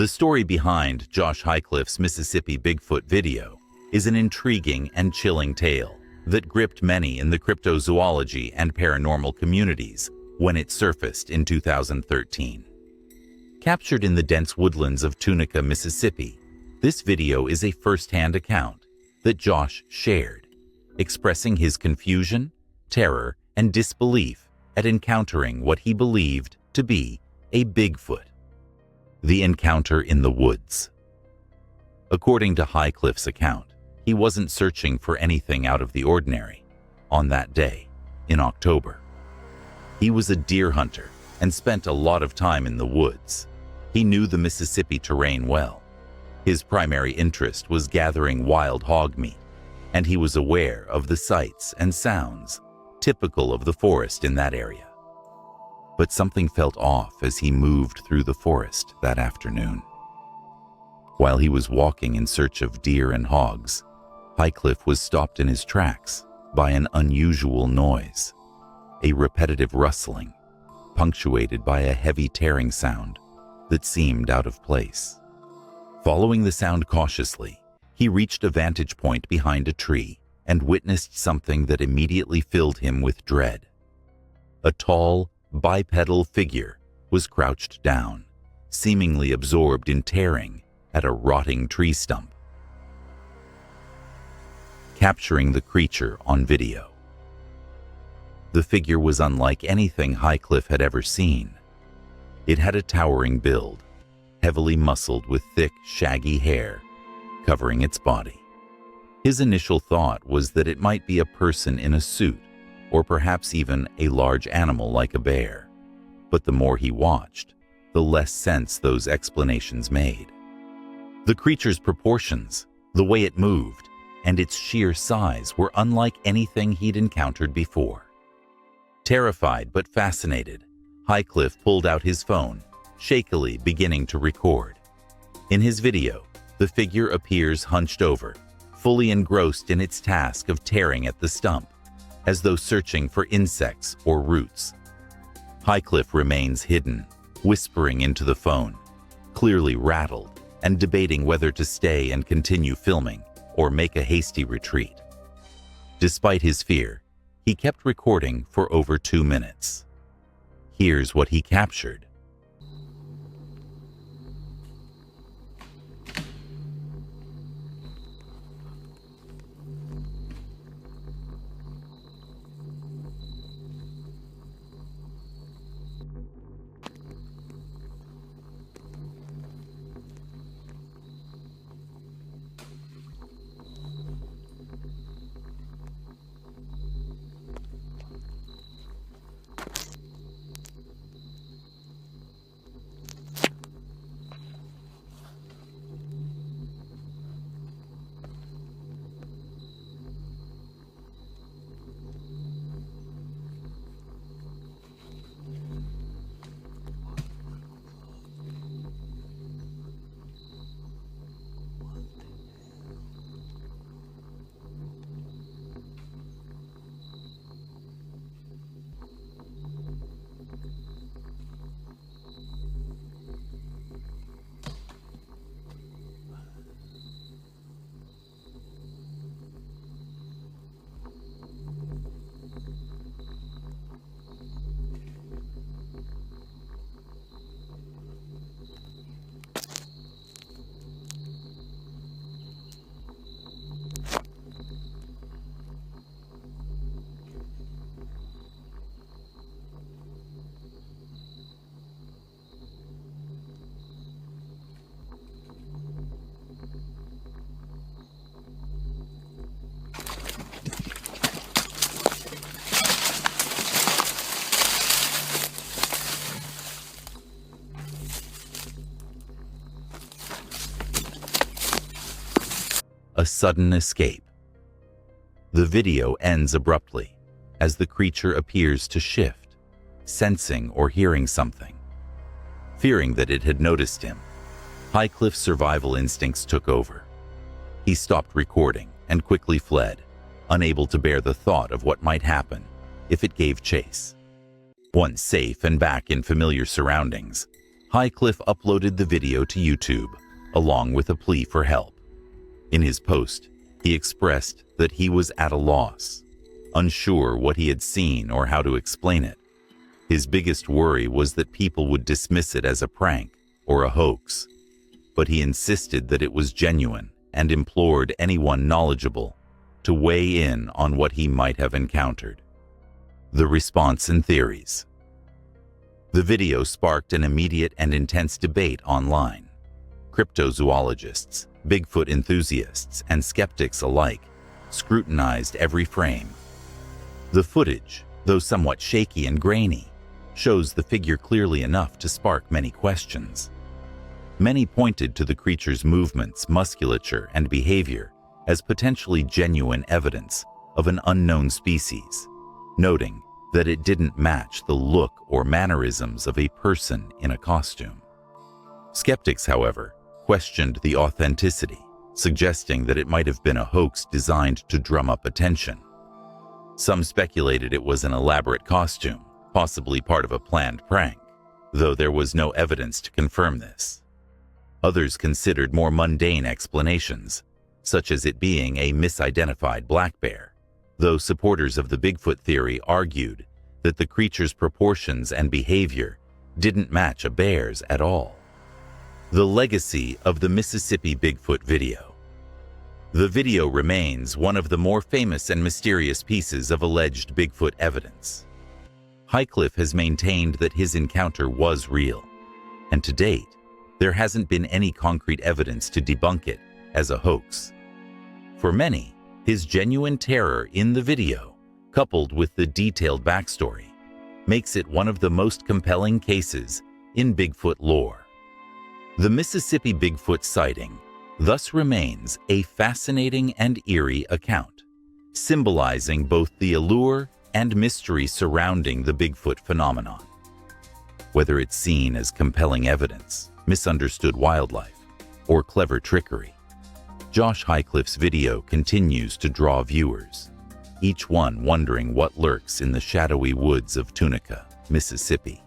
The story behind Josh Highcliff's Mississippi Bigfoot video is an intriguing and chilling tale that gripped many in the cryptozoology and paranormal communities when it surfaced in 2013. Captured in the dense woodlands of Tunica, Mississippi, this video is a first-hand account that Josh shared, expressing his confusion, terror, and disbelief at encountering what he believed to be a Bigfoot. The encounter in the woods. According to Highcliff's account, he wasn't searching for anything out of the ordinary on that day in October. He was a deer hunter and spent a lot of time in the woods. He knew the Mississippi terrain well. His primary interest was gathering wild hog meat, and he was aware of the sights and sounds typical of the forest in that area. But something felt off as he moved through the forest that afternoon. While he was walking in search of deer and hogs, Highcliff was stopped in his tracks by an unusual noise, a repetitive rustling, punctuated by a heavy tearing sound that seemed out of place. Following the sound cautiously, he reached a vantage point behind a tree and witnessed something that immediately filled him with dread. A tall, bipedal figure was crouched down, seemingly absorbed in tearing at a rotting tree stump. Capturing the creature on video. The figure was unlike anything Highcliff had ever seen. It had a towering build, heavily muscled with thick, shaggy hair covering its body. His initial thought was that it might be a person in a suit, or perhaps even a large animal like a bear. But the more he watched, the less sense those explanations made. The creature's proportions, the way it moved, and its sheer size were unlike anything he'd encountered before. Terrified but fascinated, Highcliff pulled out his phone, shakily beginning to record. In his video, the figure appears hunched over, fully engrossed in its task of tearing at the stump, as though searching for insects or roots. Highcliff remains hidden, whispering into the phone, clearly rattled and debating whether to stay and continue filming or make a hasty retreat. Despite his fear, he kept recording for over 2 minutes. Here's what he captured. A sudden escape. The video ends abruptly as the creature appears to shift, sensing or hearing something. Fearing that it had noticed him, Highcliff's survival instincts took over. He stopped recording and quickly fled, unable to bear the thought of what might happen if it gave chase. Once safe and back in familiar surroundings, Highcliff uploaded the video to YouTube, along with a plea for help. In his post, he expressed that he was at a loss, unsure what he had seen or how to explain it. His biggest worry was that people would dismiss it as a prank or a hoax, but he insisted that it was genuine and implored anyone knowledgeable to weigh in on what he might have encountered. The response and theories. The video sparked an immediate and intense debate online. Cryptozoologists, Bigfoot enthusiasts, and skeptics alike scrutinized every frame. The footage, though somewhat shaky and grainy, shows the figure clearly enough to spark many questions. Many pointed to the creature's movements, musculature, and behavior as potentially genuine evidence of an unknown species, noting that it didn't match the look or mannerisms of a person in a costume. Skeptics, however, questioned the authenticity, suggesting that it might have been a hoax designed to drum up attention. Some speculated it was an elaborate costume, possibly part of a planned prank, though there was no evidence to confirm this. Others considered more mundane explanations, such as it being a misidentified black bear, though supporters of the Bigfoot theory argued that the creature's proportions and behavior didn't match a bear's at all. The legacy of the Mississippi Bigfoot video. The video remains one of the more famous and mysterious pieces of alleged Bigfoot evidence. Highcliff has maintained that his encounter was real, and to date, there hasn't been any concrete evidence to debunk it as a hoax. For many, his genuine terror in the video, coupled with the detailed backstory, makes it one of the most compelling cases in Bigfoot lore. The Mississippi Bigfoot sighting thus remains a fascinating and eerie account, symbolizing both the allure and mystery surrounding the Bigfoot phenomenon. Whether it's seen as compelling evidence, misunderstood wildlife, or clever trickery, Josh Highcliff's video continues to draw viewers, each one wondering what lurks in the shadowy woods of Tunica, Mississippi.